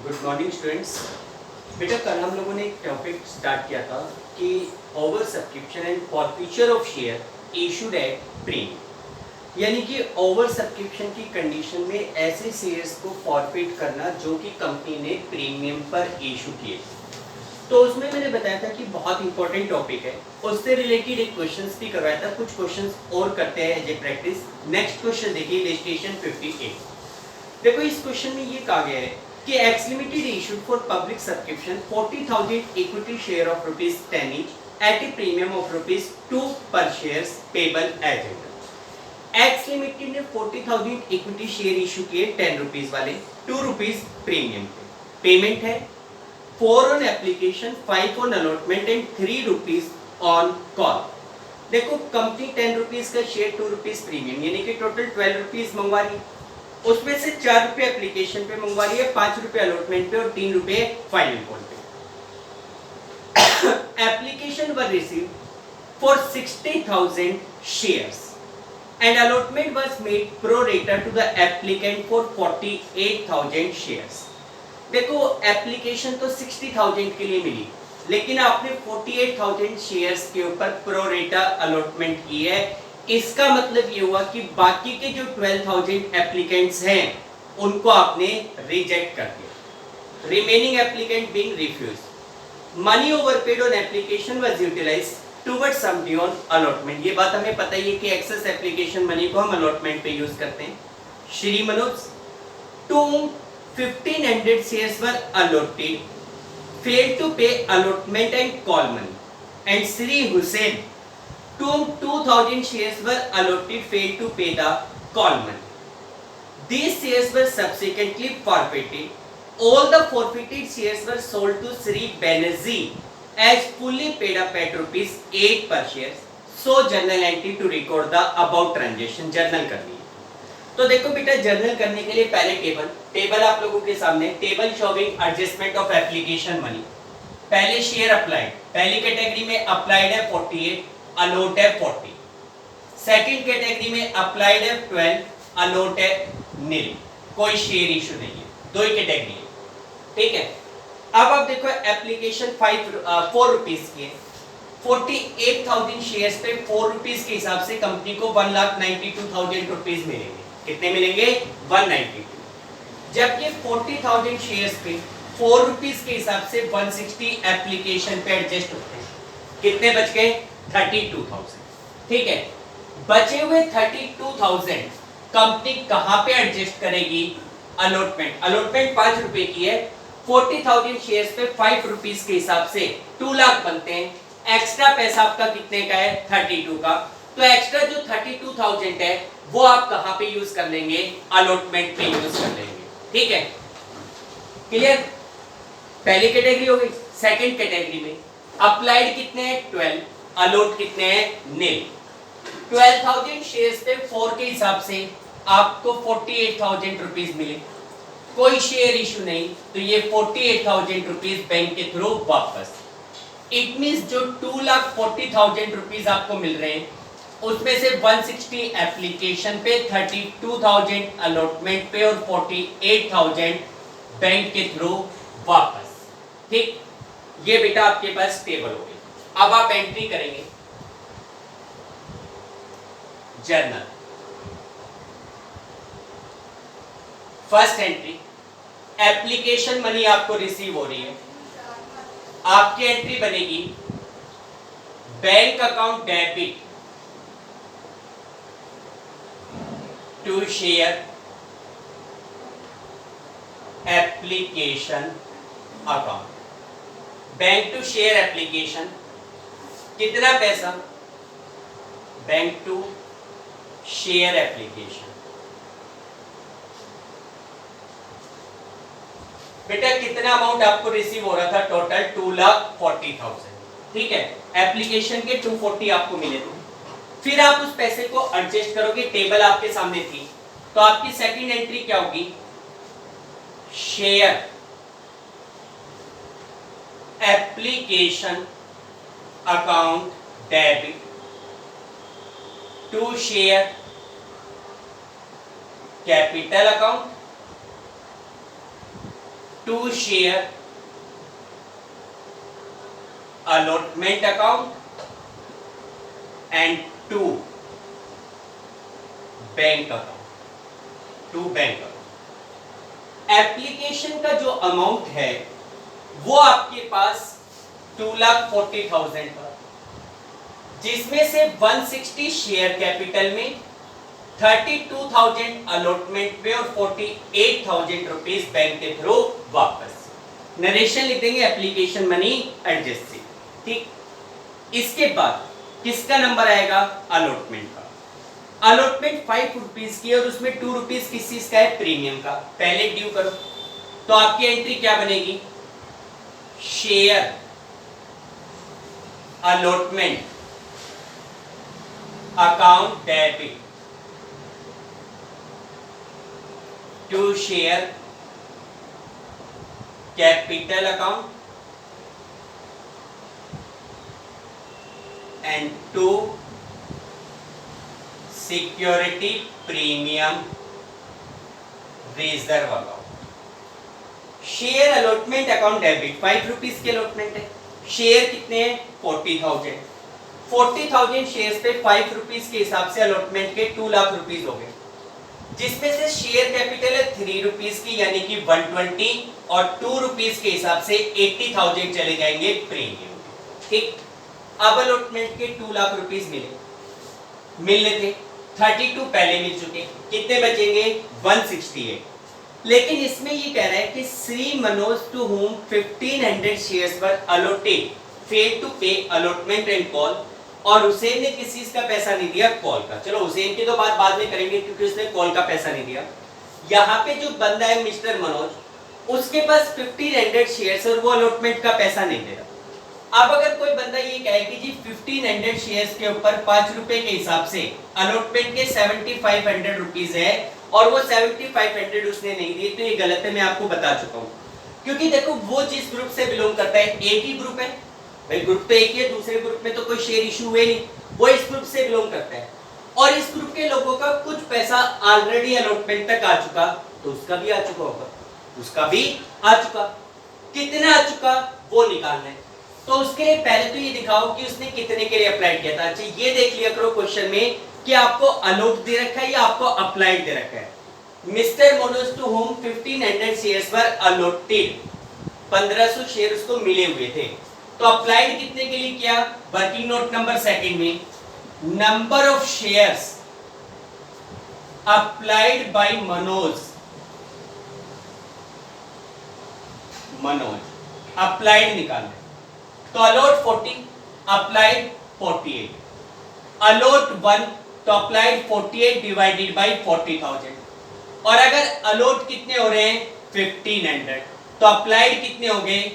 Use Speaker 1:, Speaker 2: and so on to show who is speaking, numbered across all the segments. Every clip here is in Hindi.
Speaker 1: Good morning students. बेटा कल हम लोगों ने एक टॉपिक स्टार्ट किया था कि over subscription and forfeiture of share issued at premium, यानी कि ओवर सब्सक्रिप्शन की कंडीशन में ऐसे शेयर्स को फॉरफिट करना जो कि कंपनी ने प्रीमियम पर इशू किए। तो उसमें मैंने बताया था कि बहुत इंपॉर्टेंट टॉपिक है, उससे रिलेटेड एक क्वेश्चंस भी करवाया था। कुछ क्वेश्चंस और करते हैं as a practice. Next question देखिए, इलस्ट्रेशन 58। देखो इस क्वेश्चन में ये कहा गया है कि X limited issued for public subscription 40,000 equity share of ₹10 each at a premium of ₹2 per shares payable as enter. X limited ने 40,000 इक्विटी शेयर इशू किए ₹10 वाले, ₹2 प्रीमियम पे। पेमेंट है 4 on application, 5 on allotment and ₹3 on call. देखो कंपनी ₹10 का शेयर, ₹2 प्रीमियम, यानी कि टोटल ₹12 मंगवा रही है। उसमें से ₹4 एप्लीकेशन पे मंगवा रही है, ₹5 अलॉटमेंट पे और ₹3 फाइनल कॉल पे। Application were received for 60,000 shares and allotment was made pro rata to the applicant for 48,000 shares. देखो एप्लीकेशन तो 60,000 के लिए मिली, लेकिन आपने 48,000 शेयर्स के ऊपर प्रो रेटा अलॉटमेंट की है। इसका मतलब ये हुआ कि बाकी के जो 12,000 एप्लीकेंट्स हैं उनको आपने रिजेक्ट कर दिया। Remaining applicant being refuse. Money overpaid on application was utilised towards sum due on allotment. ये बात हमें पता ही है कि एक्सेस एप्लीकेशन मनी को हम अलॉटमेंट पे यूज करते हैं। Shri Manoj to 1,500 shares were allotted, failed to pay allotment and call money, and Sri Hussain to 2,000 shares were allotted, failed to pay the call money. These shares were subsequently forfeited. All the forfeited shares were sold to Sri Banerjee as fully paid up at ₹8 per share. So journal entry to record the above transaction. journal करनी है। तो देखो बेटा, जर्नल करने के लिए पहले टेबल आप लोगों के सामने, table showing adjustment of application money. पहले शेयर अप्लाइड, पहली कैटेगरी में अप्लाइड है 48, अलॉट है 40। सेकंड कैटेगरी में अप्लाइड है 12, अलॉट है नील, कोई शेयर इशू नहीं है, दो ही कैटेगरी है। ठीक है, अब आप देखो एप्लीकेशन 4 रुपीस की है। 48,000 शेयर्स पे ₹4 के हिसाब से कंपनी को 1,92,000 रुपीस मिलेंगे। कितने मिलेंगे? 192। जबकि 40,000 शेयर्स पे ₹4 के हिसाब से 160 एप्लीकेशन पे एडजस्ट होते हैं। कितने बच गए? 32,000। ठीक है, बचे हुए 32,000 कंपनी कहां पे एडजस्ट करेगी? अलॉटमेंट। अलॉटमेंट ₹5 की है। 40,000 शेयर्स पे ₹5 के हिसाब से 2 लाख बनते हैं। एक्स्ट्रा पैसा आपका कितने का है? 32 का। तो एक्स्ट्रा जो 32,000 है वो आप कहां पे यूज कर लेंगे? अलॉटमेंट पे यूज कर लेंगे। ठीक है, क्लियर? पहली कैटेगरी हो गई। सेकंड कैटेगरी में अप्लाइड कितने हैं? 12, अलॉट कितने हैं? नील। 12,000 शेयर्स पे 4 के हिसाब से आपको 48,000 रुपीस मिले, कोई शेयर इशू नहीं, तो ये 48,000 रुपीस बैंक के थ्रू वापस। इट मींस जो 2,40,000 रुपीस आपको मिल रहे हैं उसमें से 160 एप्लीकेशन पे, 32,000 अलॉटमेंट पे और 48,000 बैंक के थ्रू वापस। ठीक, ये बेटा आपके पास टेबल हो गई। अब आप एंट्री करेंगे journal. First entry, application money आपको रिसीव हो रही है। आपकी एंट्री बनेगी bank account debit to share application account. Bank to share application, कितना पैसा? Bank to share application. बेटा कितना अमाउंट आपको रिसीव हो रहा था? टोटल 2,40,000। ठीक है, एप्लीकेशन के 240 आपको मिले थे। फिर आप उस पैसे को एडजस्ट करोगे, टेबल आपके सामने थी, तो आपकी सेकंड एंट्री क्या होगी? Share application account debit to share capital account 2 share allotment account and 2 bank account, 2 bank account. Application का जो अमाउंट है वो आपके पास 2,40,000 का, जिसमें से 160 शेयर कैपिटल में, 32,000 अलॉटमेंट पे और 48,000 रुपीज बैंक के थ्रू वापस। नरेशन लिख देंगे एप्लीकेशन मनी एडजस्ट से, ठीक। इसके बाद किसका नंबर आएगा? अलॉटमेंट का। अलॉटमेंट 5 रुपीज की और उसमें 2 रुपीज किस चीज का है? प्रीमियम का। पहले ड्यू करो तो आपकी एंट्री क्या बनेगी? Share allotment account debit to share capital account and to security premium reserve account. Share allotment account debit 5 rupees के अलॉटमेंट है, शेयर कितने हैं? 40,000। 40,000 शेयर्स पे 5 रुपीज के हिसाब से अलॉटमेंट के 2 लाख रुपीज हो गए, जिसमें से शेयर कैपिटल है 3 रुपीज की यानी कि 120 और 2 रुपीज के हिसाब से 80,000 चले जाएंगे प्रीमियम, ठीक। अब अलॉटमेंट के 2 लाख रुपीज मिलने थे, 32 पहले मिल चुके, कितने बचेंगे? 168। लेकिन इसमें ये कह रहा है कि Shri Manoj to whom 1500 shares were allotted fail to pay allotment and call, और हुसैन ने किस चीज का पैसा नहीं दिया? कॉल का। चलो हुसैन की तो बात बाद में करेंगे क्योंकि उसने कॉल का पैसा नहीं दिया। यहाँ पे जो बंदा है मिस्टर मनोज, उसके पास 1500 शेयर्स और वो अलॉटमेंट का पैसा नहीं दे रहा। अब अगर कोई बंदा ये कहे कि जी 1500 शेयर्स के ऊपर 5 रुपए के हिसाब से अलॉटमेंट के 7500 रुपीज है और वो 7500 उसने नहीं दिए, तो ये गलत है, मैं आपको बता चुका हूँ। क्योंकि देखो वो जिस ग्रुप से बिलोंग करता है, एक ही ग्रुप है भाई, ग्रुप तो एक ही है, दूसरे ग्रुप में तो कोई शेयर इशू हुए नहीं, वो इस ग्रुप से बिलोंग करता है और इस ग्रुप के लोगों का कुछ पैसा ऑलरेडी अलॉटमेंट तक आ चुका, तो उसका भी आ चुका होगा, उसका भी आ चुका। कितना आ चुका वो निकालना है, तो उसके लिए पहले तो ये दिखाओ कि उसने कितने के लिए अप्लाई किया था। अच्छा ये देख लिया करो क्वेश्चन में कि आपको अलॉट दे रखा है या आपको अप्लाइड दे रखा है। Mister Manoj to whom 1500 shares were allotted, 1500 share उसको मिले हुए थे, तो अप्लाइड कितने के लिए किया? वर्किंग नोट नंबर सेकंड में number of shares applied bye Manoj applied निकालना। तो अलॉट 40, अप्लाइड 48, अलॉट 1 तो अप्लाइड 48 डिवाइडेड बाय 40,000, और अगर अलॉट कितने हो रहे हैं? 1500, तो अप्लाइड कितने हो गए?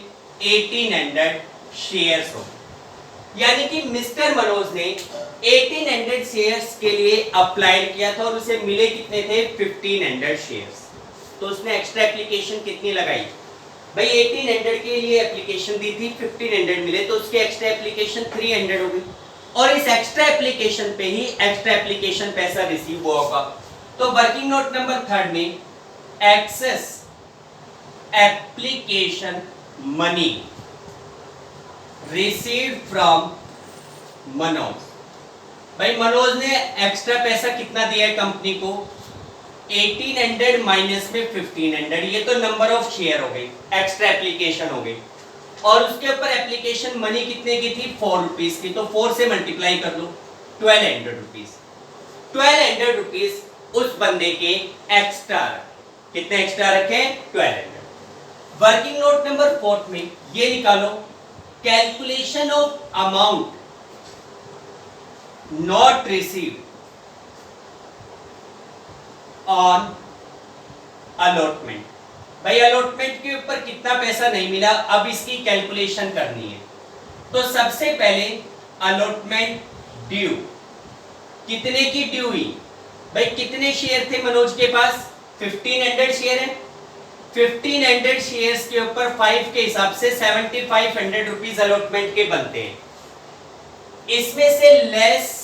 Speaker 1: 1800 शेयर्स हो गए। यानी कि मिस्टर मनोज ने 1800 शेयर्स के लिए अप्लाइड किया था और उसे मिले कितने थे? 1500 शेयर्स। तो उसने एक्स्ट्रा एप्लीकेशन कितनी लगाई भाई? 1800 के लिए एप्लीकेशन दी थी, 1500 मिले, तो उसके एक्स्ट्रा एप्लीकेशन 300 हो गई, और इस एक्स्ट्रा एप्लीकेशन पे ही एक्स्ट्रा एप्लीकेशन पैसा रिसीव हुआ होगा। तो वर्किंग नोट नंबर थर्ड में excess application money received from Manoj. भाई मनोज ने एक्स्ट्रा पैसा कितना दिया है कंपनी को? 1800 माइनस में 1500, ये तो नंबर ऑफ शेयर हो गई, एक्स्ट्रा एप्लीकेशन हो गई, और उसके ऊपर एप्लीकेशन मनी कितने की थी? 4 रुपीज की, तो 4 से मल्टीप्लाई कर लो, 1200 रुपीज। 1200 रुपीज उस बंदे के एक्स्ट्रा, कितने एक्स्ट्रा रखे? 1200। वर्किंग नोट नंबर 4 में ये निकालो, calculation of amount not received on allotment. भाई अलॉटमेंट के ऊपर कितना पैसा नहीं मिला, अब इसकी कैलकुलेशन करनी है। तो सबसे पहले अलॉटमेंट ड्यू, कितने की ड्यू हुई? भाई कितने शेयर थे मनोज के पास? 1500 शेयर है, 1500 शेयर्स के ऊपर 5 के हिसाब से 7500 रुपीज अलॉटमेंट के बनते हैं। इसमें से less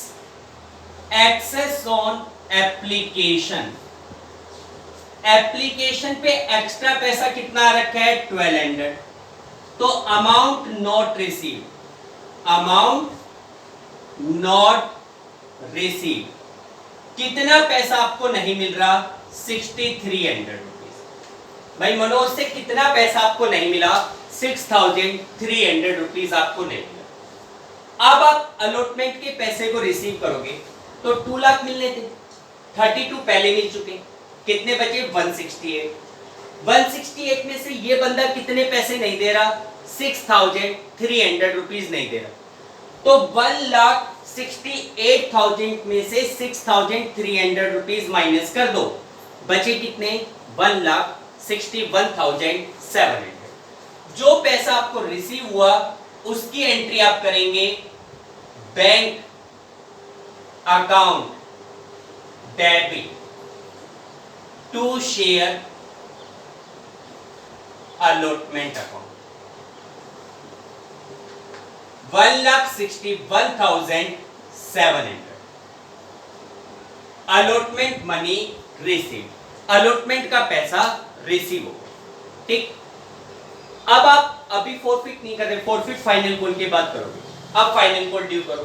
Speaker 1: excess on application application पे एक्स्ट्रा पैसा कितना रखा है 1200, तो amount not receive, amount not receive, कितना पैसा आपको नहीं मिल रहा 6300 रुपीज। भाई मनोज से कितना पैसा आपको नहीं मिला 6300 रुपीज आपको नहीं मिला। अब आप अलॉटमेंट के पैसे को रिसीव करोगे तो 2 लाख मिलने थे, 32 पहले मिल चुके, कितने बचे 168। 168 में से ये बंदा कितने पैसे नहीं दे रहा 6300 रुपीज नहीं दे रहा, तो 1,68,000 में से 6,300 रुपीज माइनस कर दो, बचे कितने 1,61,700। जो पैसा आपको रिसीव हुआ उसकी एंट्री आप करेंगे bank account debit to share allotment account, 1,61,700 allotment money receive, allotment का पैसा रिसीव हो, ठीक। अब आप अभी फॉरफिट नहीं कर रहे, फॉरफिट फाइनल कॉल के बाद करोगे। अब फाइनल कॉल ड्यू करो,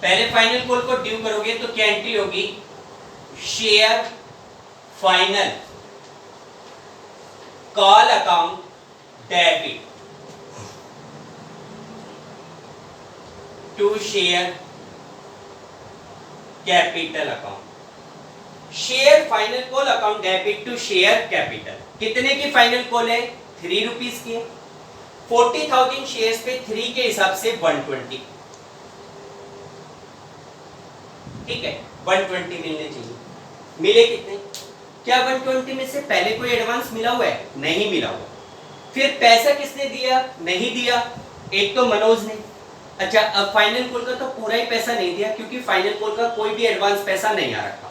Speaker 1: पहले फाइनल कॉल को ड्यू करोगे तो क्या एंट्री होगी share final call account debit to share capital account, share final call account debit to share capital. कितने की फाइनल कॉल है 3 रुपीज की है, 40,000 शेयर्स पे 3 के हिसाब से 120, ठीक है 120 मिलने चाहिए, मिले कितने, क्या 120 में से पहले कोई एडवांस मिला हुआ है, नहीं मिला हुआ। फिर पैसा किसने दिया, नहीं दिया, एक तो मनोज ने। अच्छा अब फाइनल कॉल का तो पूरा ही पैसा नहीं दिया क्योंकि फाइनल कॉल का कोई भी एडवांस पैसा नहीं आ रखा,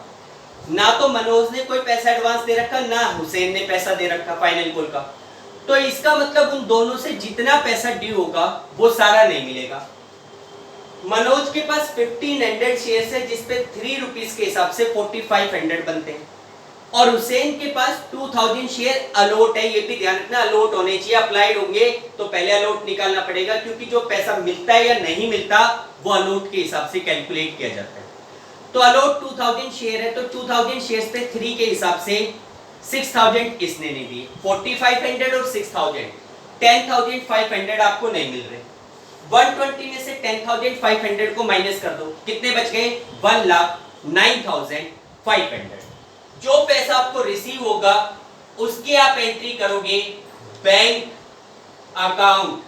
Speaker 1: ना तो मनोज ने कोई पैसा एडवांस दे रखा ना हुसैन ने पैसा दे रखा फाइनल कॉल का, तो इसका मतलब उन दोनों से जितना पैसा ड्यू होगा वो सारा नहीं मिलेगा। मनोज के पास 1500 शेयर्स है जिसपे 3 रुपीस के हिसाब से 4500 बनते हैं, और हुसैन के पास 2000 शेयर अलॉट है, ये भी ध्यान रखना अलॉट होने चाहिए, अप्लाइड होंगे तो पहले अलॉट निकालना पड़ेगा क्योंकि जो पैसा मिलता है या नहीं मिलता वो अलॉट के हिसाब से कैलकुलेट किया जाता है। तो अलॉट 2000 शेयर है तो 2000 शेयर्स पे 3 के हिसाब से 6000 इसने नहीं दी, 4500 और 6000 10,500 आपको नहीं मिल रहे। 120 में से 10,500 को माइनस कर दो, कितने बच गए 1,09,500। जो पैसा आपको रिसीव होगा उसकी आप एंट्री करोगे bank account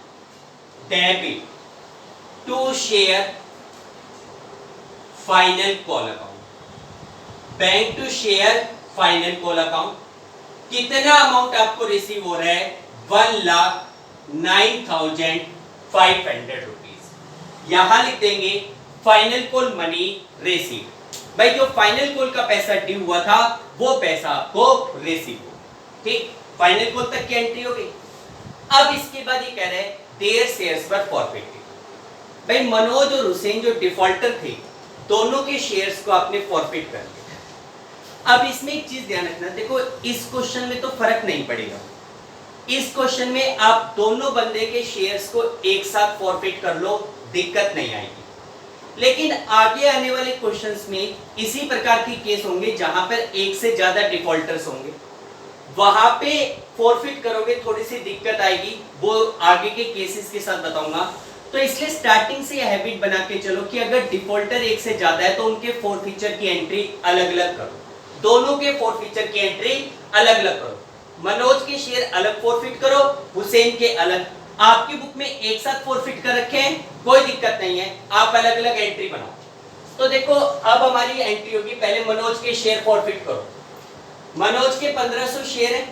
Speaker 1: debit to share final call account, bank to share final call account. कितना अमाउंट आपको रिसीव हो रहा है 1,09,500 रुपीज, यहां लिख देंगे फाइनल कॉल मनी रिसीव। भाई जो फाइनल कॉल का पैसा ड्यू हुआ था वो पैसा आपको रिसीव हो, ठीक, फाइनल कॉल तक की एंट्री हो गई। अब इसके बाद ये कह रहे हैं देयर शेयर्स वर फॉरफिटेड। भाई मनोज और हुसैन जो डिफॉल्टर थे दोनों के शेयर्स को आपने फॉरफिट कर दिया। अब इसमें एक चीज ध्यान रखना, देखो इस क्वेश्चन में तो फर्क नहीं पड़ेगा, इस क्वेश्चन में आप दोनों बंदे के शेयर्स को एक साथ फॉरफिट कर लो, दिक्कत नहीं आएगी। लेकिन आगे आने वाले क्वेश्चंस में इसी प्रकार के केस होंगे जहां पर एक से ज्यादा डिफॉल्टर्स होंगे, वहां पे फॉरफिट करोगे थोड़ी सी दिक्कत आएगी, वो आगे के केसेस के साथ बताऊंगा। तो इसलिए स्टार्टिंग से यह हैबिट बना के चलो कि अगर डिफॉल्टर एक से ज्यादा है तो उनके फॉरफीचर की एंट्री अलग अलग करो, दोनों के फॉरफीचर की एंट्री अलग अलग करो। मनोज के शेयर अलग फॉरफिट करो, हुसैन के अलग। आपकी बुक में एक साथ फॉरफिट कर रखे हैं, कोई दिक्कत नहीं है, आप अलग अलग एंट्री बनाओ। तो देखो अब हमारी एंट्री होगी, पहले मनोज के शेयर फॉरफिट करो। मनोज के 1500 शेयर है,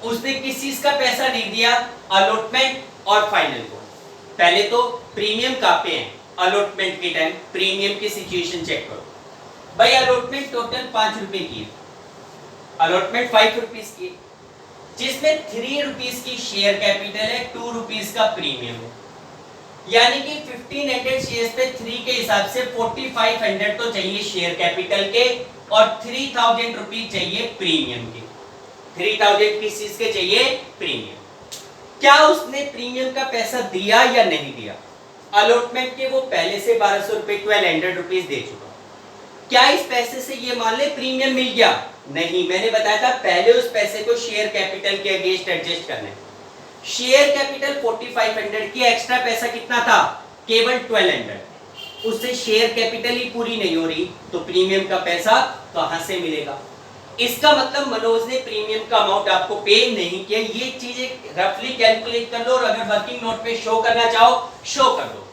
Speaker 1: उसने किस चीज का पैसा नहीं दिया, अलॉटमेंट और फाइनल को। पहले तो प्रीमियम कहाँ पे है, अलॉटमेंट के टाइम प्रीमियम की सिचुएशन चेक करो। भाई अलॉटमेंट टोटल 5 रुपए की है, अलॉटमेंट 5 रुपीज की है, जिसमें 3 रुपीज की शेयर कैपिटल है, 2 रुपीज का प्रीमियम है, यानी कि 1500 शेयर्स पे 3 के हिसाब से 4500 तो चाहिए शेयर कैपिटल के, और 3000 रुपीज चाहिए प्रीमियम के। 3000 किस चीज के चाहिए? प्रीमियम। क्या उसने प्रीमियम का पैसा दिया या नहीं दिया? अलॉटमेंट के वो पहले से 1200 रुपए 1200 रुपीज दे चुका। क्या इस पैसे से ये मान ले प्रीमियम मिल गया? नहीं, मैंने बताया था पहले उस पैसे को शेयर कैपिटल के अगेंस्ट एडजस्ट करना है। शेयर कैपिटल 4500 की, एक्स्ट्रा पैसा कितना था? केवल 1200। उससे शेयर कैपिटल ही पूरी नहीं हो रही तो प्रीमियम का पैसा कहां से मिलेगा? इसका मतलब मनोज ने प्रीमियम का अमाउंट आपको पे नहीं किया। ये चीजें रफली कैलकुलेट कर लो और अगर वर्किंग नोट पे शो करना चाहो शो कर दो।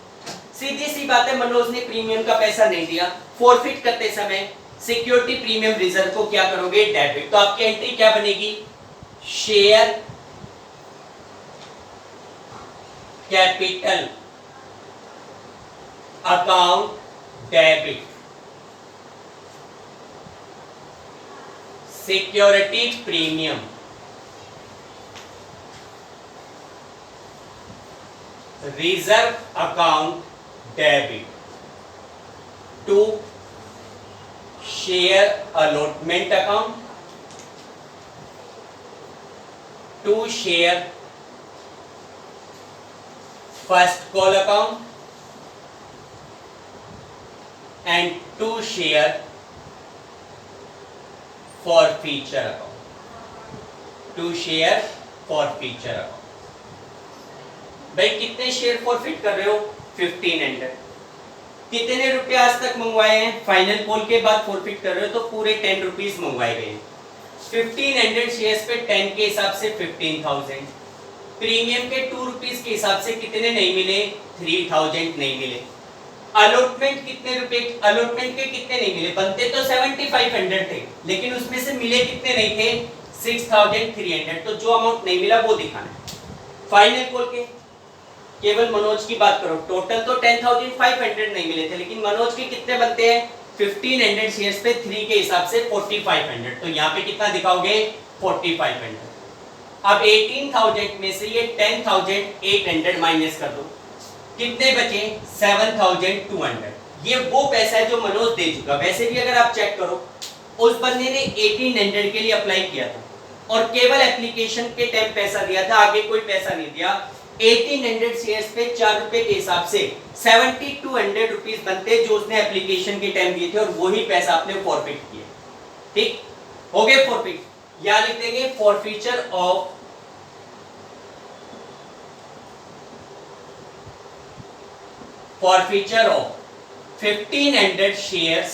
Speaker 1: सीधी सी बात है, मनोज ने प्रीमियम का पैसा नहीं दिया। फॉरफिट करते समय सिक्योरिटी प्रीमियम रिजर्व को क्या करोगे? डेबिट। तो आपकी एंट्री क्या बनेगी? Share capital account debit, security premium reserve account debit to share allotment account to share first call account and to share forfeiture account, to share forfeiture account। भाई कितने शेयर फॉरफिट कर रहे हो? 1500। कितने रुपए आज तक मंगवाए हैं? फाइनल कॉल के बाद फॉरफिट कर रहे हो तो पूरे 10 रुपीज मंगवाए गए हैं। 1500 शेयर्स पे 10 के हिसाब से 15000। प्रीमियम के 2 रुपीज के हिसाब से कितने नहीं मिले? 3000 नहीं मिले। अलॉटमेंट कितने रुपए? अलॉटमेंट के कितने नहीं मिले? बनते तो 7500 थे लेकिन उसमें से मिले कितने नहीं थे? 6300। तो जो अमाउंट नहीं मिला वो दिखाना है। फाइनल कॉल के केवल मनोज की बात करो, टोटल तो 10500 नहीं मिले थे लेकिन मनोज के कितने बनते हैं? 1500 शेयर्स पे 3 के हिसाब से 4500। तो यहाँ पे कितना दिखाओगे? 4500। अब 18000 में से ये 10800 माइनस कर दो, कितने बचे? 7200। ये वो पैसा है जो मनोज दे चुका। वैसे भी अगर आप चेक करो उस बंदे ने 1800 के लिए अप्लाई किया था और केवल एप्लीकेशन के टाइम पैसा दिया था, आगे कोई पैसा नहीं दिया। 1800 शेयर्स पे 4 रुपए के हिसाब से 7200 रुपीस बनते जो उसने एप्लीकेशन के टाइम दिए थे और वही पैसा आपने फॉरफिट किया। ठीक हो गए फॉरफिट। या लिख देंगे forfeiture of forfeiture of 1500 shares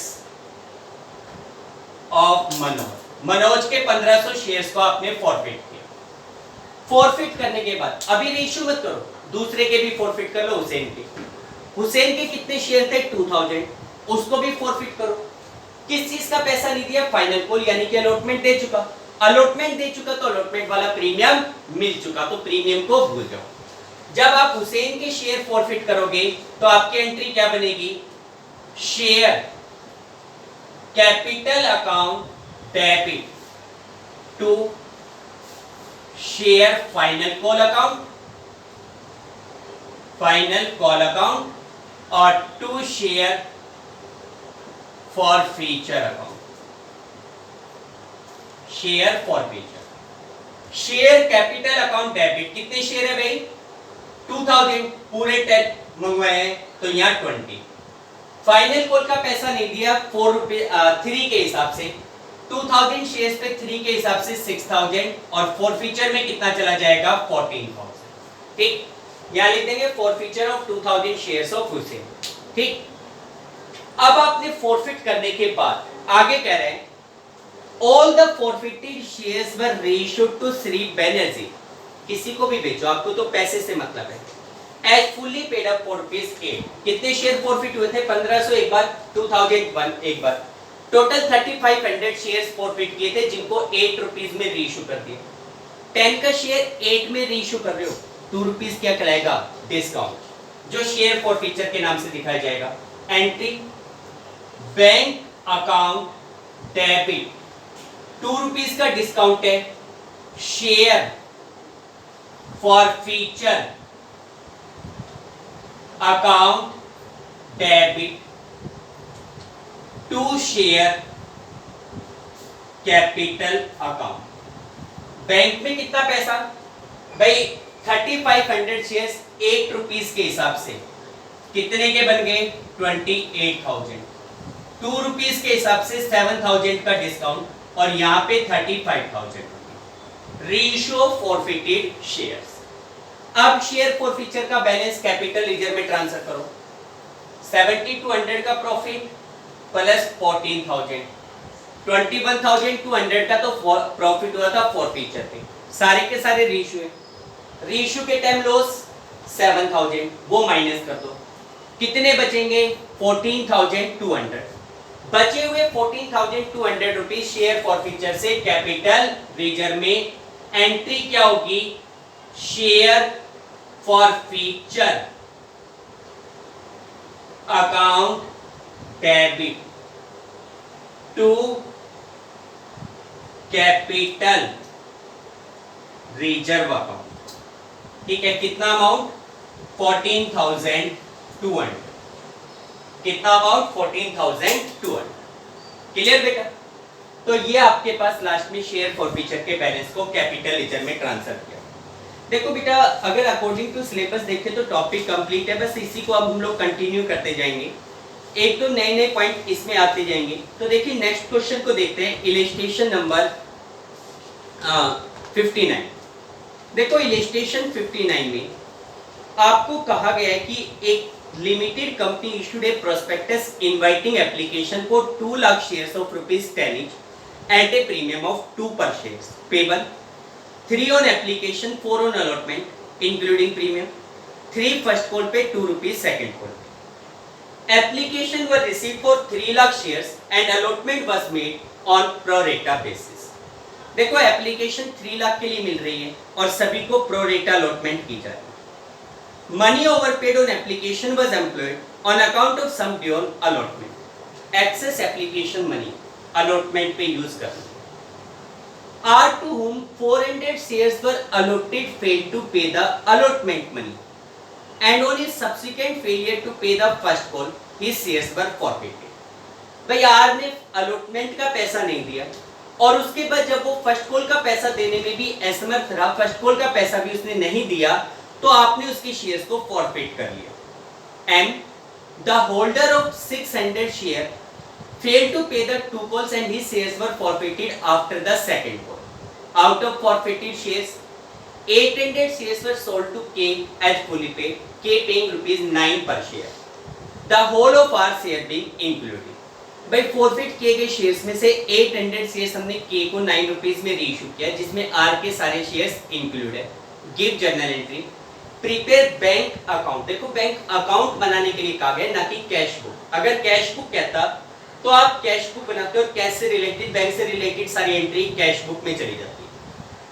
Speaker 1: of Manoj के 1500 शेयर्स को आपने फॉरफिट किया। फॉरफिट करने के बाद अभी रेशियो मत करो, दूसरे के भी फॉरफिट कर लो। हुसैन के कितने शेयर थे? 2000, उसको भी फॉरफिट करो। किस चीज का पैसा नहीं दिया? फाइनल कॉल यानी कि अलॉटमेंट दे चुका। अलॉटमेंट दे चुका तो अलॉटमेंट वाला प्रीमियम मिल चुका, तो प्रीमियम को भूल जाओ। जब आप हुसैन के शेयर फॉरफिट करोगे तो आपकी एंट्री क्या बनेगी? Share capital account debit to share final call account और to share forfeiture account. Share forfeiture, share capital account debit कितने शेयर है भाई? 2000, पूरे 10 मंगवाए हैं तो यहाँ 20। फाइनल कॉल का पैसा नहीं दिया 4 रुपए 3 के हिसाब से। 2000 शेयर्स पे 3 के हिसाब से 6000 और फॉरफीचर में कितना चला जाएगा? 14000। ठीक, यहाँ लिख देंगे forfeiture of 2000 shares of Hussain. ठीक, अब आपने फॉरफिट करने के बाद आगे कह रहे हैं all the forfeited shares were reissued to Shri Banerjee. किसी को भी बेचो, आपको तो पैसे से मतलब है। As fully paid up for ₹8। कितने शेयर फॉरफिट हुए थे? 1500 एक बार, 2001 एक बार। टोटल 3500 शेयर्स फॉरफिट किए थे जिनको 8 रुपीस में रीइश्यू कर दिया। 10 का शेयर 8 में रीइश्यू कर रहे हो, 2 रुपीस क्या कहलाएगा? डिस्काउंट, जो शेयर फॉरफिचर के नाम से दिखाया जाएगा। Entry bank account debit, 2 rupees का डिस्काउंट है। Share forfeiture account debit to share capital account. Bank में कितना पैसा भाई 3500 शेयर्स 8 रुपीस के हिसाब से कितने के बन गए 28,000। 2 रुपीस के हिसाब से 7,000 का डिस्काउंट और यहाँ पे 35,000 रेशियो फॉरफिटेड शेयर्स। अब शेयर फॉरफीचर का बैलेंस कैपिटल लीजर में ट्रांसफर करो। 7200 का प्रॉफिट प्लस 14,000, 21,200 का तो प्रॉफिट हुआ था फॉरफीचर पे। सारे के सारे रेशियो है, रेशियो के टाइम लॉस 7,000 वो माइनस कर दो, कितने बचेंगे 14,200। बचे हुए 14,200 रुपीज शेयर फॉरफीचर से कैपिटल लीजर में एंट्री क्या होगी, share forfeiture account debit to capital reserve account. ठीक है, कितना अमाउंट 14,200, कितना अमाउंट 14,200। क्लियर बेटा? तो ये आपके पास लास्ट में शेयर फॉरफीचर के बैलेंस को कैपिटल लीजर में ट्रांसफर किया। देखो बेटा, अगर अकॉर्डिंग टू सिलेबस देखें तो टॉपिक कंप्लीट है, बस इसी को अब हम लोग कंटिन्यू करते जाएंगे, एक तो नए नए पॉइंट इसमें आते जाएंगे। तो देखिए नेक्स्ट क्वेश्चन को देखते हैं, इलस्ट्रेशन नंबर 59। देखो इलस्ट्रेशन 59 में आपको कहा गया है कि एक limited company issued A prospectus inviting application for 2 lakh shares of ₹10 each at a premium of 2 per shares payable, 3 on application, 4 on allotment including premium, 3 first call पे 2 rupees second call पे। Application were received for 3 lakh shares and allotment was made on pro rata basis। देखो एप्लीकेशन 3 लाख के लिए मिल रही है और सभी को प्रो रेटा अलॉटमेंट की जा रही है। Money overpaid on application was employed on account of sum due on allotment. Excess application money allotment पे यूज करना। R to whom 400 shares were allotted failed to pay the allotment money and on his subsequent failure to pay the first call his shares were forfeited। भाई आर ने अलॉटमेंट का पैसा नहीं दिया और उसके बाद जब वो फर्स्ट कॉल का पैसा देने में भी असमर्थ रहा, फर्स्ट कॉल का पैसा भी उसने नहीं दिया, तो आपने उसके शेयर्स को फॉरफिट कर लिया। And the holder of 600 share failed to pay the 2 calls and his shares were forfeited after the second call। Out of forfeited shares, 800 shares were sold to K as fully paid, K paying ₹9 per share, the whole of our share being included। भाई फॉरफिट किए गए शेयर्स में से 800 शेयर्स हमने K को 9 रुपीस में रीइश्यू किया, जिसमें R के सारे शेयर्स इंक्लूड है। Give journal entry, prepare bank account. देखो बैंक अकाउंट बनाने के लिए कहा गया, ना कि कैश बुक। अगर कैश बुक कहता तो आप कैश बुक बनाते हो और कैश से रिलेटेड, बैंक से रिलेटेड सारी एंट्री कैश बुक में चली जाती है।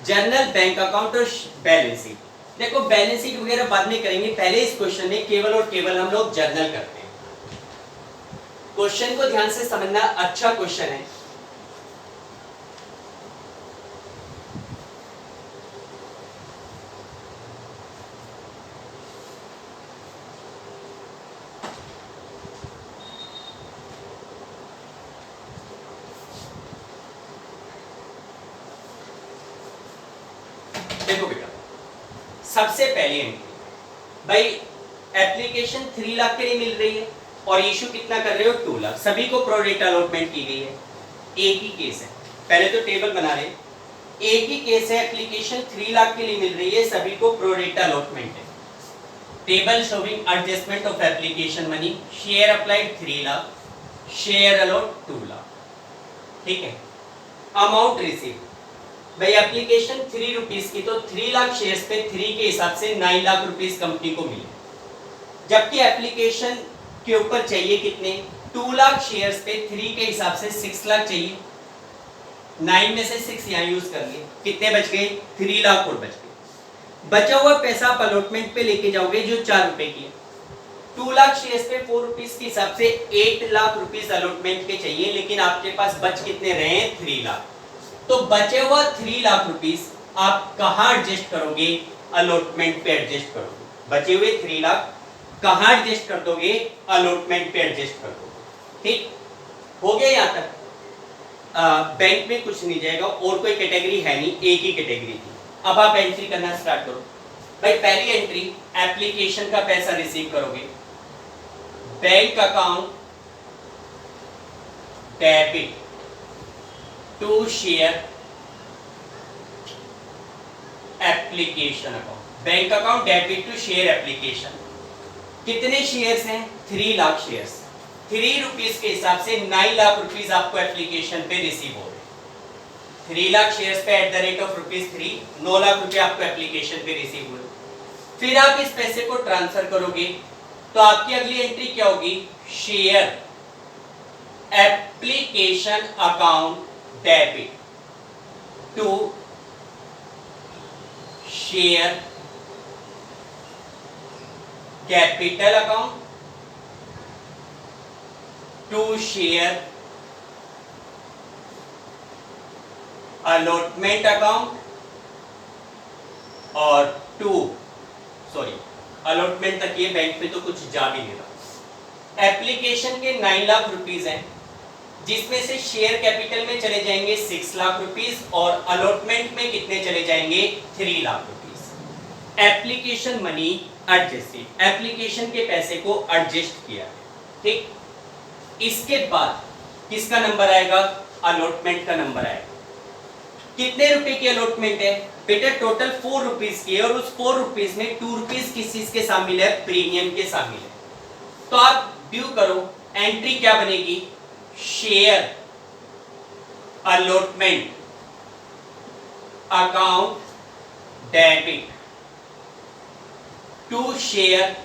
Speaker 1: जर्नल बैंक अकाउंट और बैलेंस शीट। देखो बैलेंस शीट वगैरह बाद में करेंगे, पहले इस क्वेश्चन में केवल और केवल हम लोग जर्नल करते हैं। क्वेश्चन को ध्यान से समझना, अच्छा क्वेश्चन है। देखो बेटा, सबसे पहले एंट्री भाई एप्लीकेशन 3 लाख के लिए मिल रही है और इशू कितना कर रहे हो 2 लाख, सभी को प्रो रेटा अलॉटमेंट की गई है। एक ही केस है, पहले तो टेबल बना रहे, एक ही केस है, एप्लीकेशन 3 लाख के लिए मिल रही है, सभी को प्रो रेटा अलॉटमेंट है। Table showing adjustment of application money, share applied 3 lakh, share allot 2 lakh. ठीक है, अमाउंट रिसीव भाई एप्लीकेशन 3 रुपीस की, तो 3 लाख शेयर्स पे 3 के हिसाब से 9 लाख रुपीस कंपनी को मिले, जबकि एप्लीकेशन के ऊपर चाहिए कितने 2 लाख शेयर्स पे 3 के हिसाब से 6 लाख चाहिए। 9 में से 6 यहाँ यूज कर लिए, कितने बच गए 3 लाख और बच गए। बचा हुआ पैसा आप अलॉटमेंट पे लेके जाओगे जो 4 रुपए की है। 2 लाख शेयर्स पे 4 रुपीस के हिसाब से 8 लाख रुपीस अलॉटमेंट के चाहिए, लेकिन आपके पास बच कितने रहे 3 लाख। तो बचे हुआ 3 लाख रुपीस आप कहाँ एडजस्ट करोगे, अलॉटमेंट पे एडजस्ट करोगे। बचे हुए 3 लाख कहाँ एडजस्ट कर दोगे, अलॉटमेंट पे एडजस्ट कर दोगे। ठीक हो गया यहाँ तक। बैंक में कुछ नहीं जाएगा, और कोई कैटेगरी है नहीं, एक ही कैटेगरी थी। अब आप एंट्री करना स्टार्ट करो। भाई पहली एंट्री, एप्लीकेशन का पैसा रिसीव करोगे, bank account debit to share application account, bank account debit to share application. कितने शेयर्स हैं? 3 लाख शेयर्स। 3 रुपीज के हिसाब से 9 लाख रुपीज आपको एप्लीकेशन पे रिसीव हो रहे। 3 लाख शेयर्स पे eight the rate of ₹3, 9 lakh रुपए आपको एप्लीकेशन पे रिसीव हुए। फिर आप इस पैसे को ट्रांसफर करोगे, तो आपकी अगली एंट्री क्या होगी? Share application account debit to share capital account to share allotment account और अलॉटमेंट तक ये बैंक में तो कुछ जा भी नहीं रहा। एप्लीकेशन के 9 लाख रुपीस हैं, जिसमें से शेयर कैपिटल में चले जाएंगे 6 लाख रुपीस और अलॉटमेंट में कितने चले जाएंगे? 3 lakh rupees. Application money adjusted, application के पैसे को एडजस्ट किया, ठीक। इसके बाद किसका नंबर आएगा? अलॉटमेंट का नंबर आएगा। कितने रुपए की अलॉटमेंट है? बेटा टोटल 4 रुपीज की है, और उस 4 रुपीज में 2 रुपीज किस चीज के शामिल है? प्रीमियम के शामिल है। तो आप ड्यू करो, एंट्री क्या बनेगी? Share allotment account debit to share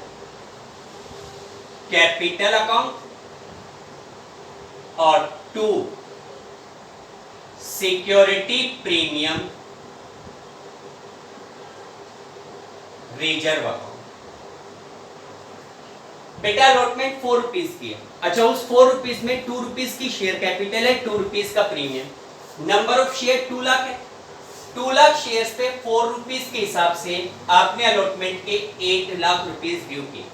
Speaker 1: capital account और to security premium reserve account. बेटा अलॉटमेंट 4 रुपीज की है। अच्छा, उस 4 रुपीज में 2 रुपीज की शेयर कैपिटल है, 2 रुपीज का premium. Number of share 2 lakh है। 2 लाख शेयर्स पे 4 रुपीज के हिसाब से आपने अलॉटमेंट के 8 लाख रुपीज ड्यू किए,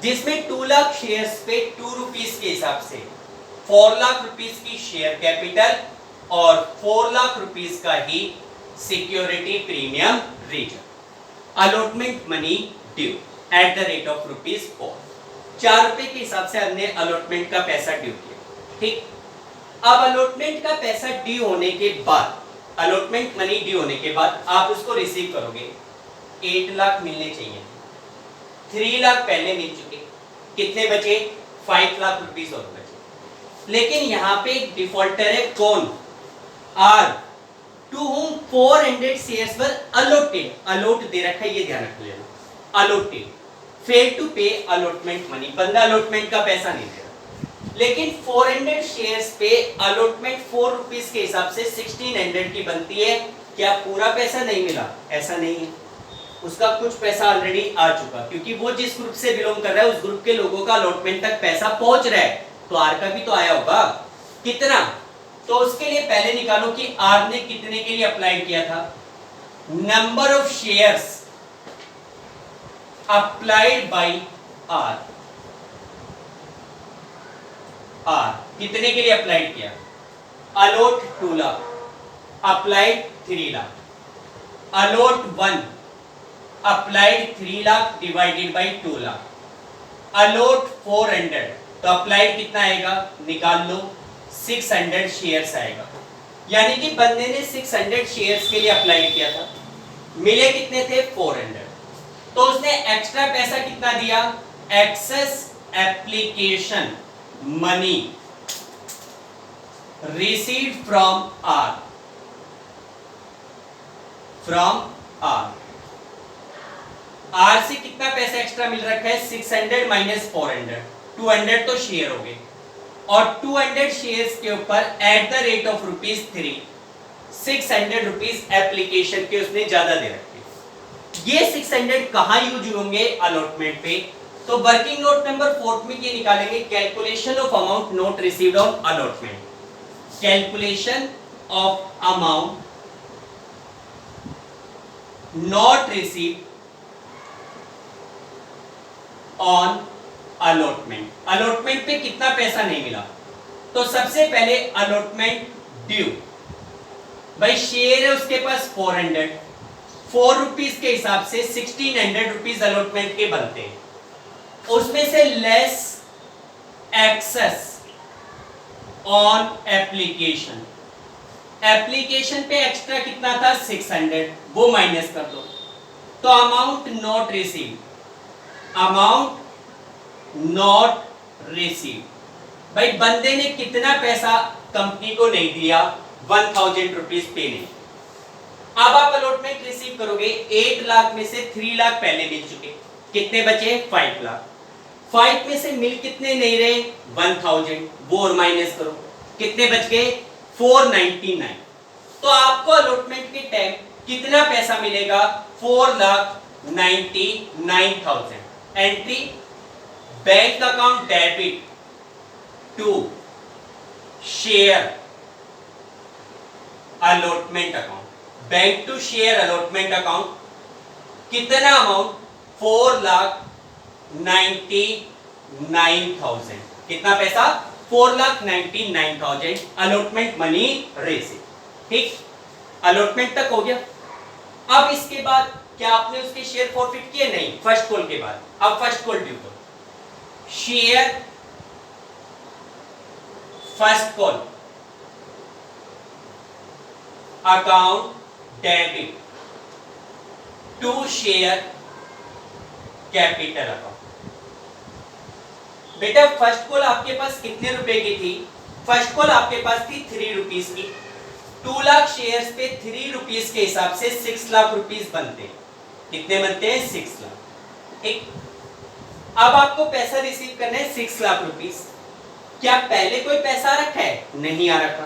Speaker 1: जिसमें 2 लाख शेयर्स पे 2 रुपीज के हिसाब से 4 लाख रुपीज की शेयर कैपिटल और 4 लाख रुपीस का ही security premium reserve. Allotment money due at the rate of ₹4। 4 रुपए के हिसाब से हमने अलॉटमेंट का पैसा ड्यू किया, ठीक। अब अलॉटमेंट का पैसा ड्यू होने के बाद, अलॉटमेंट मनी ड्यू होने के बाद आप उसको रिसीव करोगे। 8 लाख मिलने चाहिए, 3 लाख पहले मिल चुके, कितने बचे? 5 लाख रुपीस और बचे। लेकिन यहाँ पे एक डिफॉल्टर है, कौन? R, to whom 400 shares were allotted, allot दे रखा है, ये ध्यान रख लेना। allotted, fail to pay allotment money, बंदा अलॉटमेंट का पैसा नहीं दे रहा, लेकिन 400 शेयर्स पे अलॉटमेंट 4 रुपीस के हिसाब से 1600 की बनती है। क्या पूरा पैसा नहीं मिला? ऐसा नहीं है, उसका कुछ पैसा ऑलरेडी आ चुका, क्योंकि वो जिस ग्रुप से बिलोंग कर रहा है उस ग्रुप के लोगों का अलॉटमेंट तक पैसा पहुंच रहा है, तो आर का भी तो आया होगा। कितना? तो उसके लिए पहले निकालो कि आर ने कितने के लिए अप्लाइड किया था। Number of shares applied by R, R कितने के लिए अप्लाइड किया? Allot 2 lakh, applied 3 lakh, allot 1 applied 3 lakh divided by 2 lakh, allot 400, तो अप्लाइड कितना आएगा? निकाल लो, 600 शेयर्स आएगा। यानी कि बंदे ने 600 शेयर्स के लिए अप्लाई किया था, मिले कितने थे? 400। तो उसने एक्स्ट्रा पैसा कितना दिया? Excess application money received from R, from R. R से कितना पैसा एक्स्ट्रा मिल रखा है? 600 माइनस 400, 200 तो शेयर हो गए, और 200 शेयर्स के ऊपर eight the rate of ₹3 600 rupees application के उसने ज्यादा दे रखे। ये 600 कहां यूज होंगे? अलॉटमेंट पे। तो वर्किंग नोट नंबर 4 में ये निकालेंगे, calculation of amount note received on allotment, calculation of amount not received on allotment. Allotment पे कितना पैसा नहीं मिला? तो सबसे पहले अलॉटमेंट ड्यू, भाई शेयर है उसके पास 400, 4 रुपीज के हिसाब से 1600 रुपीज अलॉटमेंट के बनते हैं, उसमें से less excess on application, application पे एक्स्ट्रा कितना था 600, वो माइनस कर दो, तो amount not receive, amount not receive, भाई बंदे ने कितना पैसा कंपनी को नहीं दिया, 1000 रुपीज पे नहीं। अब आप अलॉटमेंट रिसीव करोगे, 8 लाख में से 3 लाख पहले मिल चुके, कितने बचे 5 लाख, 5 में से मिल कितने नहीं रहे 1000, वो और माइनस करो, कितने बच गए 499। तो आपको अलॉटमेंट के टाइम कितना पैसा मिलेगा 4,99,000। Entry bank account debit to share allotment account, bank to share allotment account, कितना अमाउंट 4,99,000, कितना पैसा 4,99,000 अलॉटमेंट मनी रिसीव। ठीक, अलॉटमेंट तक हो गया। अब इसके बाद क्या आपने उसके शेयर फॉरफिट किए? नहीं, फर्स्ट कॉल के बाद। अब फर्स्ट कॉल ड्यू करो, share first call account debit to share capital account. बेटा फर्स्ट कॉल आपके पास कितने रुपए की थी? फर्स्ट कॉल आपके पास थी 3 रुपीज की, 2 लाख शेयर्स पे 3 रुपीज के हिसाब से 6 लाख रुपीज बनते हैं। कितने बनते हैं? 6 लाख। ठीक, अब आपको पैसा रिसीव करना है 6 लाख रुपीज। क्या पहले कोई पैसा रखा है? नहीं आ रखा।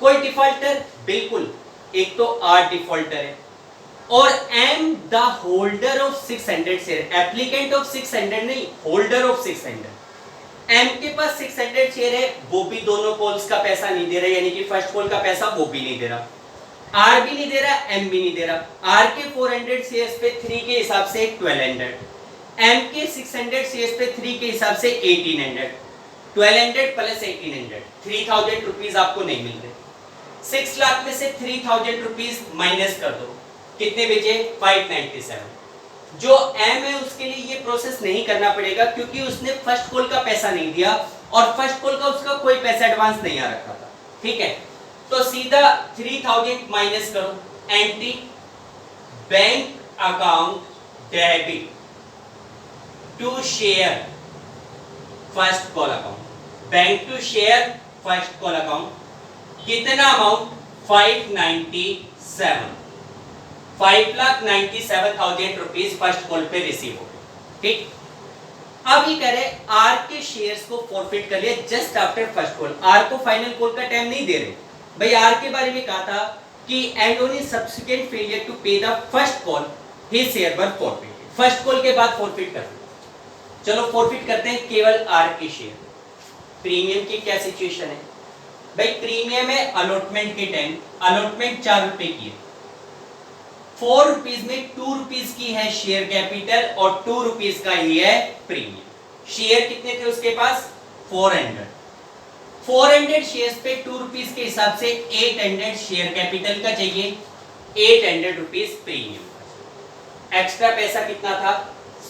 Speaker 1: कोई डिफॉल्टर? बिल्कुल, एक तो आर डिफॉल्टर है और am the holder of 600 share, applicant of 600 नहीं, होल्डर ऑफ 600। एम के पास 600 शेयर है, वो भी दोनों कॉल्स का पैसा नहीं दे रहा, यानी कि फर्स्ट कॉल का पैसा वो भी नहीं दे रहा, आर भी नहीं दे रहा, एम भी नहीं दे रहा। आर के 400 शेयर्स पे 3 के हिसाब से 1200, एम के 600 शेयर्स पे 3 के हिसाब से 1800, 1200 प्लस 1800, 3000 रुपीज आपको नहीं मिल रहे। 6 लाख में से 3000 रुपीज माइनस कर दो, कितने बचे? 597। जो एम है उसके लिए ये प्रोसेस नहीं करना पड़ेगा क्योंकि उसने फर्स्ट कॉल का पैसा नहीं दिया और फर्स्ट कॉल का उसका कोई पैसा एडवांस नहीं आ रखा था। ठीक है, तो सीधा 3000 माइनस करो। Entry bank account debit to share first call account, bank to share first call account, कितना अमाउंट 597, 5,97,000 रुपीज फर्स्ट कॉल पे रिसीव हो गए। ठीक, अब ये कह रहे आर के शेयर्स को फॉरफिट कर लिया just after first call. R को फाइनल कॉल का टाइम नहीं दे रहे भाई। आर के बारे में कहा था कि and only subsequent failure to pay the first call his share were forfeited, first call के बाद फॉरफिट कर दो। चलो फॉरफिट करते हैं केवल आर के शेयर। प्रीमियम की क्या सिचुएशन है भाई? प्रीमियम है अलॉटमेंट के टाइम, अलॉटमेंट 4 रुपए की है, 4 रुपीज में 2 रुपीज की है शेयर कैपिटल और 2 रुपीज का ही है प्रीमियम। शेयर कितने थे उसके पास? 400, 400 शेयर्स पे 2 रुपीज के हिसाब से 800 शेयर कैपिटल का चाहिए, 800 रुपीज प्रीमियम। एक्स्ट्रा पैसा कितना था?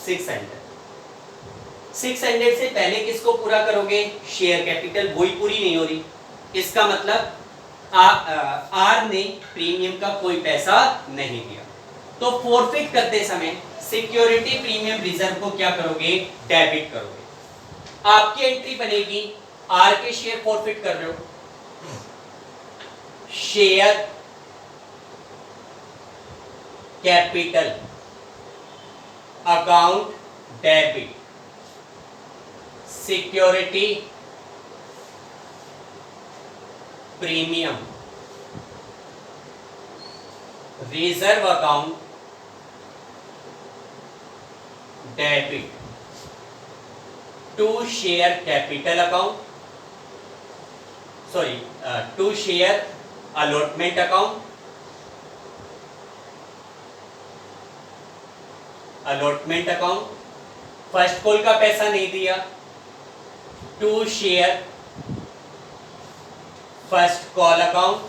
Speaker 1: 600। 600 से पहले किसको पूरा करोगे? शेयर कैपिटल, वही पूरी नहीं हो रही। इसका मतलब आर ने प्रीमियम का कोई पैसा नहीं दिया। तो फॉरफिट करते समय सिक्योरिटी प्रीमियम रिजर्व को क्या करोगे? डेबिट करोगे। आपकी एंट्री बनेगी आर के शेयर फॉरफिट कर रहे हो, share capital account debit, security premium reserve account debit to share capital account, sorry to share allotment account, allotment account, first call का पैसा नहीं दिया, to share first call account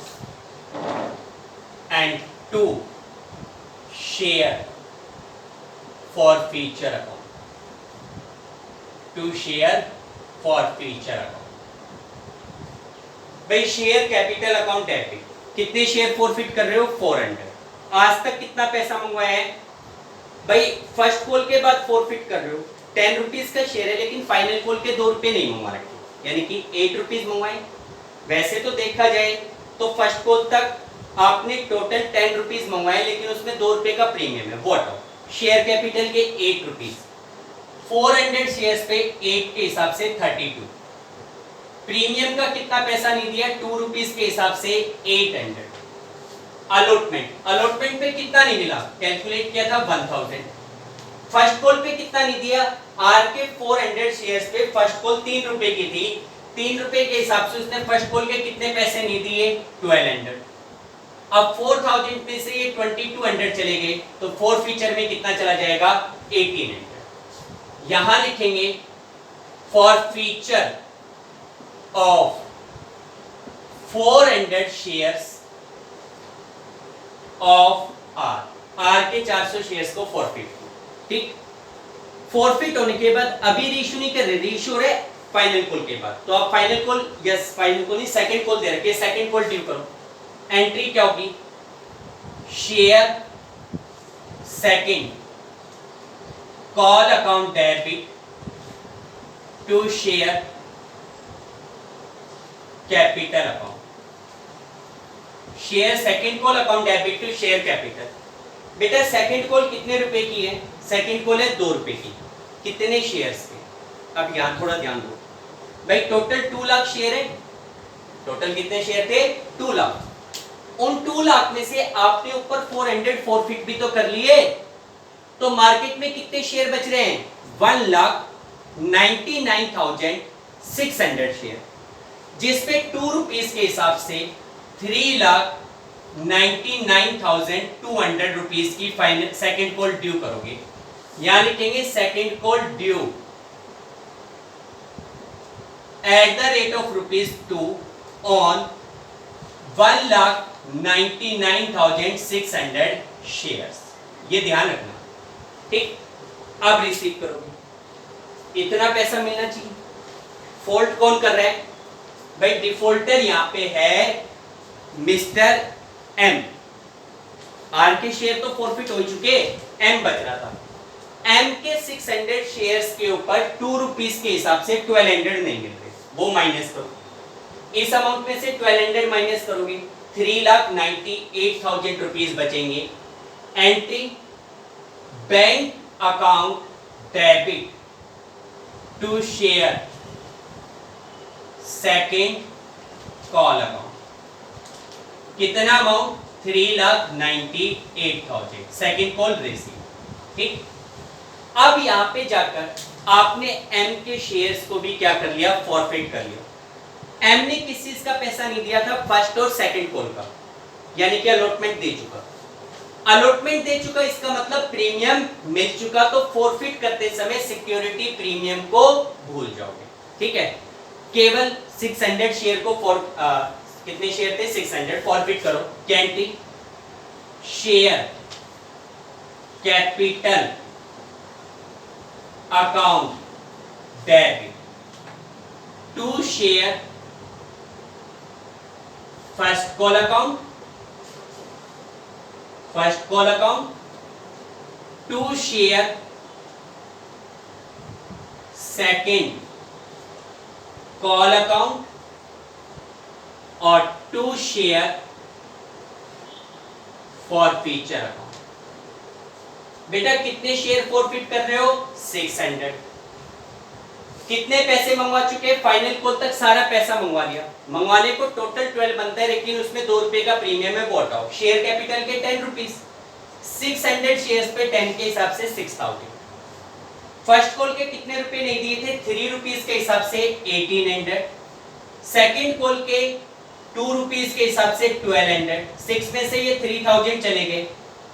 Speaker 1: and 2 share forfeiture account, 2 share forfeiture account. भाई शेयर कैपिटल अकाउंट डेबिट, कितने शेयर फॉरफिट कर रहे हो? 400। आज तक कितना पैसा मंगवाया है भाई? फर्स्ट कॉल के बाद फॉरफिट कर रहे हो, 10 रुपीज का शेयर है, लेकिन फाइनल कॉल के 2 रुपए नहीं मंगवा रखे, यानी कि 8 रुपीज मंगवाए। वैसे तो देखा जाए तो फर्स्ट कॉल तक आपने टोटल 10 रुपीज मंगवाए, लेकिन उसमें 2 रुपए का प्रीमियम है, वो हटाओ। शेयर कैपिटल के 8 रुपीज, 400 शेयर्स पे 8 के हिसाब से 32। प्रीमियम का कितना पैसा नहीं दिया? 2 रुपीज के हिसाब से 800। अलॉटमेंट पे कितना नहीं मिला? कैलकुलेट किया था 1000। फर्स्ट कॉल पे कितना नहीं दिया? आर के 400 शेयर्स पे फर्स्ट कॉल 3 रुपए की थी, 3 रुपए के हिसाब से उसने फर्स्ट कॉल के कितने पैसे नहीं दिए? 1200। अब 4000 में से ये 2200 चले गए, तो फोर फीचर में कितना चला जाएगा? 1800। यहां लिखेंगे forfeiture of 400 shares of R के 400 शेयर्स को फॉरफिट। ठीक, फॉरफिट होने के बाद अभी रीइश्यू नहीं कर रहे, रीइश्यू हो रहा है फाइनल कॉल के बाद, तो आप final call, yes final call नहीं, सेकंड कॉल दे रखे, सेकंड कॉल ड्यू करो। एंट्री क्या होगी? Share second call account debit to share capital account. Share second call account debit to share capital. बेटा सेकंड कॉल कितने रुपए की है? सेकंड कॉल है 2 रुपए की। कितने शेयर्स के? अब यहां थोड़ा ध्यान दो भाई, टोटल 2 लाख शेयर है। टोटल कितने शेयर थे? 2 लाख। उन 2 लाख में से आपने ऊपर 400 फॉरफिट भी तो कर लिए, तो मार्केट में कितने शेयर बच रहे हैं? 1,99,600 शेयर, जिसपे 2 रुपीज के हिसाब से 3,99,200 रुपीज की फाइनल सेकंड कॉल ड्यू करोगे। यहां लिखेंगे second call due at the rate of ₹2 on 1,99,600 shares. ये ध्यान रखना। ठीक, अब रिसीव करोगे, इतना पैसा मिलना चाहिए। फॉल्ट कौन कर रहा है भाई? डिफॉल्टर यहां पे है मिस्टर एम। आर के शेयर तो फॉरफिट हो चुके, एम बच रहा था। एम के 600 शेयर्स के ऊपर 2 रुपीज के हिसाब से 1200 नहीं मिल रहे, वो माइनस करो। इस अमाउंट में से 1200 माइनस करोगे, 3,98,000 रुपीज बचेंगे। Entry bank account debit to share second call account. कितना अमाउंट? 3,98,000 second call receive. ठीक, अब यहां पे जाकर आपने एम के शेयर्स को भी क्या कर लिया? फॉरफिट कर लिया। एम ने किस चीज का पैसा नहीं दिया था? फर्स्ट और सेकंड कॉल का, यानी कि अलॉटमेंट दे चुका। अलॉटमेंट दे चुका, इसका मतलब प्रीमियम मिल चुका, तो फॉरफिट करते समय सिक्योरिटी प्रीमियम को भूल जाओगे। ठीक है, केवल 600 शेयर को कितने शेयर थे? 600 फॉरफिट करो। कैंटी share capital account debit to share first call account to share second call account और to share forfeiture account. बेटा कितने शेयर फॉरफिट कर रहे हो? 600। कितने पैसे मंगवा चुके? फाइनल कॉल तक सारा पैसा मंगवा लिया। मंगवाने को टोटल 12 बनता है, लेकिन उसमें 2 रुपए का प्रीमियम है, वो हटाओ। शेयर कैपिटल के 10 रुपीज, 600 शेयर्स पे 10 के हिसाब से 6000। फर्स्ट कॉल के कितने रुपए नहीं दिए थे? 3 रुपीज के हिसाब से 1800। सेकेंड कॉल के 2 रुपीज के हिसाब से 1200। 6 में से ये 3000 चले गए,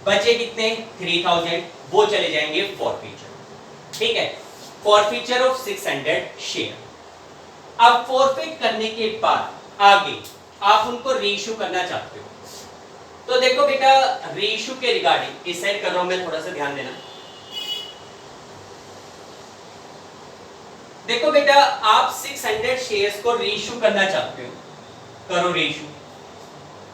Speaker 1: बचे कितने? 3000, वो चले जाएंगे फॉरफिचर। ठीक है, फॉरफिचर ऑफ 600 शेयर। अब फॉरफिट करने के बाद आगे आप उनको रीइश्यू करना चाहते हो। तो देखो बेटा, रीइश्यू के रिगार्डिंग इस साइड कर रहा हूं मैं, थोड़ा सा ध्यान देना। देखो बेटा, आप 600 शेयर्स को रीइश्यू करना चाहते हो, करो रीइश्यू।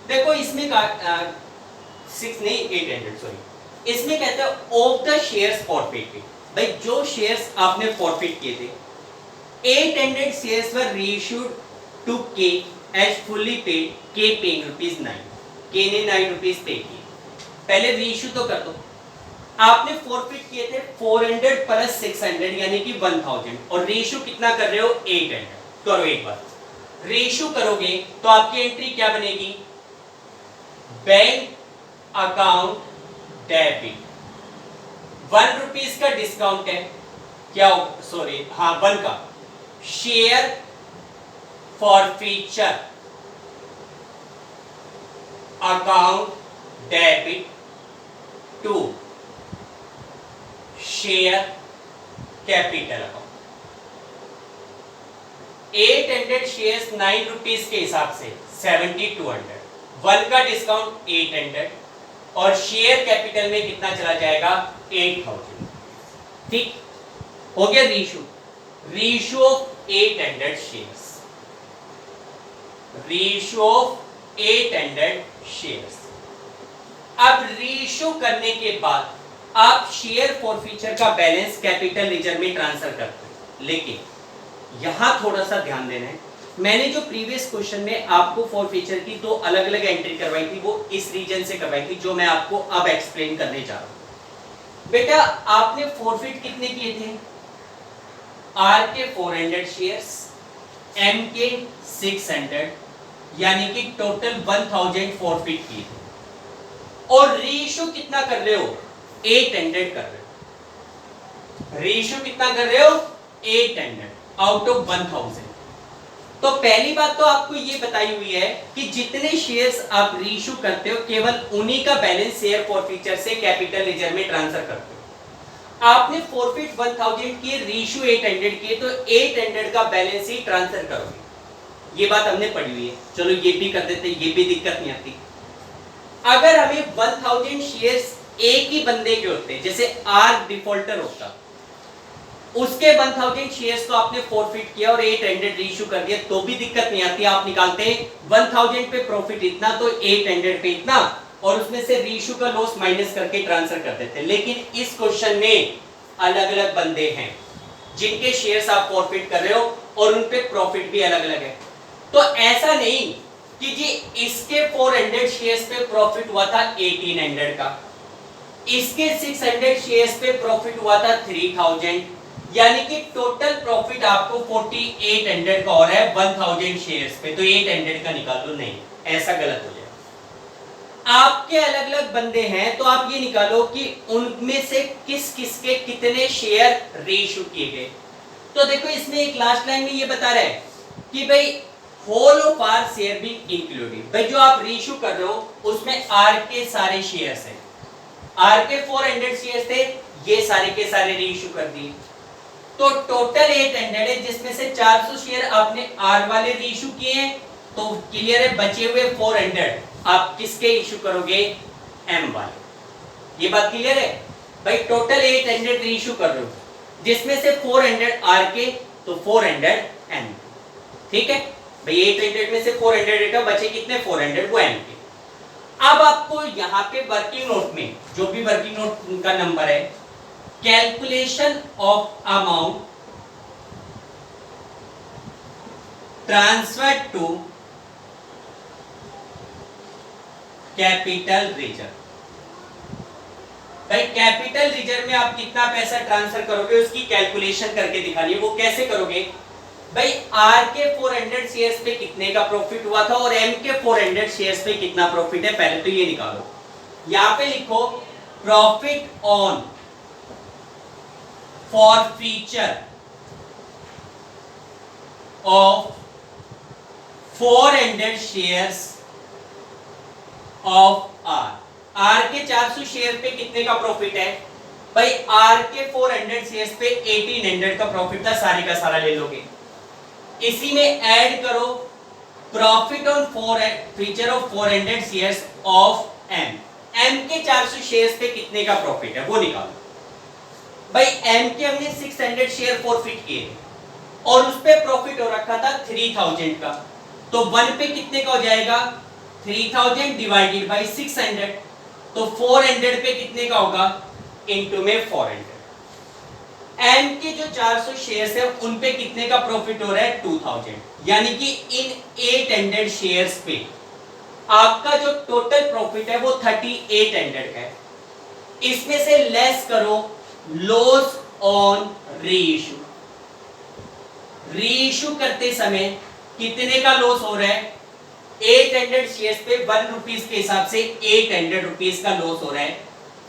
Speaker 1: देखो इसमें 6 नहीं 800 सॉरी, इसमें कहते हैं ऑफ द शेयर्स फॉरफिटेड। भाई जो शेयर्स आपने फॉरफिट किए थे, 800 शेयर्स वर रीइश्यूड टू के एज फुल्ली पेड, के पेइंग ₹9, के ने 9 रुपीज पे किए। पहले रीइश्यू तो कर दो। आपने फॉरफिट किए थे 400 प्लस 600 यानी कि 1000, और रीइश्यू कितना कर रहे हो 800। करो एक बार रीइश्यू करोगे तो आपकी एंट्री क्या बनेगी, बैंक अकाउंट डेबिट, 1 रुपीज का डिस्काउंट है, क्या सॉरी हाँ 1 का, share forfeiture account debit to share capital account. 800 shares 9 rupees के हिसाब से 7200, 1 का डिस्काउंट 800 और शेयर कैपिटल में कितना चला जाएगा 8000। ठीक हो गया reissue. Reissue of 800 shares, reissue of 800 shares. अब रीइश्यू करने के बाद आप शेयर फॉरफीचर का बैलेंस कैपिटल लेजर में ट्रांसफर करते हैं, लेकिन यहां थोड़ा सा ध्यान देना है। मैंने जो प्रीवियस क्वेश्चन में आपको फॉरफीचर की 2 अलग अलग एंट्री करवाई थी, वो इस रीजन से करवाई थी, जो मैं आपको अब एक्सप्लेन करने जा रहा हूं। बेटा आपने फॉरफिट कितने किए थे, आर के 400 शेयर्स, एम के 600, यानी कि टोटल 1000 फॉरफिट किए थे, और रीइश्यू कितना कर रहे हो 800 कर रहे हो। रीइश्यू कितना कर रहे हो 800 आउट ऑफ 1000। तो पहली बात तो आपको ये बताई हुई है कि जितने शेयर्स आप रीइश्यू करते हो केवल उन्हीं का बैलेंस शेयर फॉरफीचर से कैपिटल लेजर में ट्रांसफर करते हो। आपने फॉरफिट 1000 किए, रीइश्यू 800 किए, तो 800 का बैलेंस ही ट्रांसफर करोगे। ये बात हमने पढ़ी हुई है, चलो ये भी कर देते, ये भी दिक्कत नहीं आती। अगर हमें 1000 शेयर्स एक ही बंदे के होते, जैसे आर डिफॉल्टर होता, उसके 1000 शेयर्स तो आपने फॉरफिट किया और 800 रीइश्यू कर दिया, तो भी दिक्कत नहीं आती। आप निकालते 1000 पे प्रॉफिट इतना तो 800 पे इतना, और उसमें से रीइश्यू का लॉस माइनस करके ट्रांसफर कर देते। लेकिन इस क्वेश्चन में अलग अलग बंदे हैं जिनके शेयर्स आप फॉरफिट कर रहे हो और उन पे प्रॉफिट भी अलग अलग है। तो ऐसा नहीं कि जी इसके 400 शेयर्स पे प्रॉफिट हुआ था 1800 का, इसके 600 शेयर्स पे प्रॉफिट हुआ था 3000, यानी कि टोटल प्रॉफिट आपको 4800 का और है 1000 शेयर्स पे, तो 800 का निकाल लो। नहीं, ऐसा गलत हो जाएगा। आपके अलग अलग बंदे हैं, तो आप ये निकालो कि उनमें से किस किस के कितने शेयर रीइश्यू किए गए। तो देखो इसमें एक लास्ट लाइन में ये बता रहा है कि भाई whole of R share being included. भाई जो आप रीइश्यू कर रहे हो उसमें आर के सारे शेयर्स हैं, आर के 400 शेयर्स थे, ये सारे के सारे रीइश्यू कर दिए, तो टोटल 800 है, जिसमें से 400 शेयर आपने आर वाले रीइश्यू किए हैं, तो क्लियर है बचे हुए 400 आप किसके इश्यू करोगे, एम वाले। ये बात क्लियर है भाई। टोटल 800 रीइश्यू कर रहे हो, जिसमें से 400 आर के, तो 400 एम। ठीक है भाई, 800 में से 400 हटा, बचे कितने 400, वो एम के। अब आपको यहाँ पे वर्किंग नोट में जो भी वर्किंग नोट का नंबर है, calculation of amount transfer to capital reserve. भाई कैपिटल रिजर्व में आप कितना पैसा ट्रांसफर करोगे उसकी कैलकुलेशन करके दिखानी है। वो कैसे करोगे भाई, आर के 400 शेयर्स पे कितने का प्रॉफिट हुआ था और एम के 400 शेयर्स पे कितना प्रॉफिट है, पहले तो ये निकालो। यहां पे लिखो profit on forfeiture of 400 shares of R. R के 400 शेयर पे कितने का प्रॉफिट है भाई, आर के 400 शेयर्स पे 1800 का प्रॉफिट था, सारे का सारा ले लोगे। इसी में ऐड करो profit on forfeiture of 400 shares of M. M के 400 शेयर्स पे कितने का प्रॉफिट है वो निकालो। भाई एम के हमने 600 शेयर फॉरफिट किए और उस पे प्रॉफिट हो रखा था 3000 का, तो 1 पे कितने का हो जाएगा 3000 डिवाइडेड बाय 600, तो 400 पे कितने का होगा इनटू में 400। एम के जो 400 शेयर्स है उन पे कितने का प्रॉफिट हो रहा है 2000, यानी कि इन 800 शेयर्स पे आपका जो टोटल प्रॉफिट है वो 3800 का है। इसमें से लेस करो लॉस ऑन रीइश्यू। रीइश्यू करते समय कितने का लॉस हो रहा है 800 शेयर्स पे 1 रुपीस के हिसाब से 800 रुपीस का लॉस हो रहा है,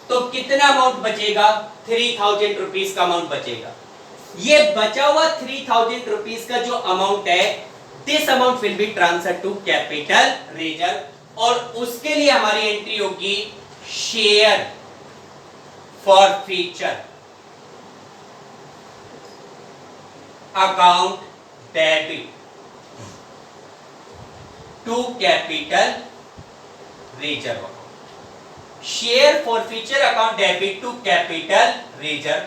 Speaker 1: तो कितना अमाउंट बचेगा 3000 रुपीस का अमाउंट बचेगा। ये बचा हुआ 3000 रुपीस का जो अमाउंट है this amount will be transfer to capital reserve और उसके लिए हमारी एंट्री होगी share forfeiture account debit to capital reserve. Share forfeiture account debit to capital reserve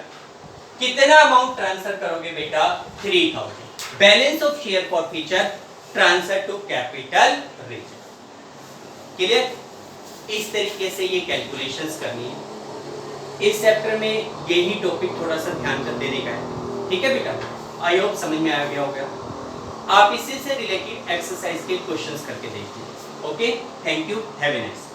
Speaker 1: कितना अमाउंट ट्रांसफर करोगे बेटा 3000। Balance of share forfeiture transfer to capital reserve. Clear? इस तरीके से ये कैलकुलेशंस करनी है। इस चैप्टर में यही टॉपिक थोड़ा सा ध्यान कर देने का है। ठीक है बेटा, आई होप समझ में आ गया होगा। आप इसी से रिलेटेड एक्सरसाइज के क्वेश्चंस करके देखिए। Okay, thank you, have a nice.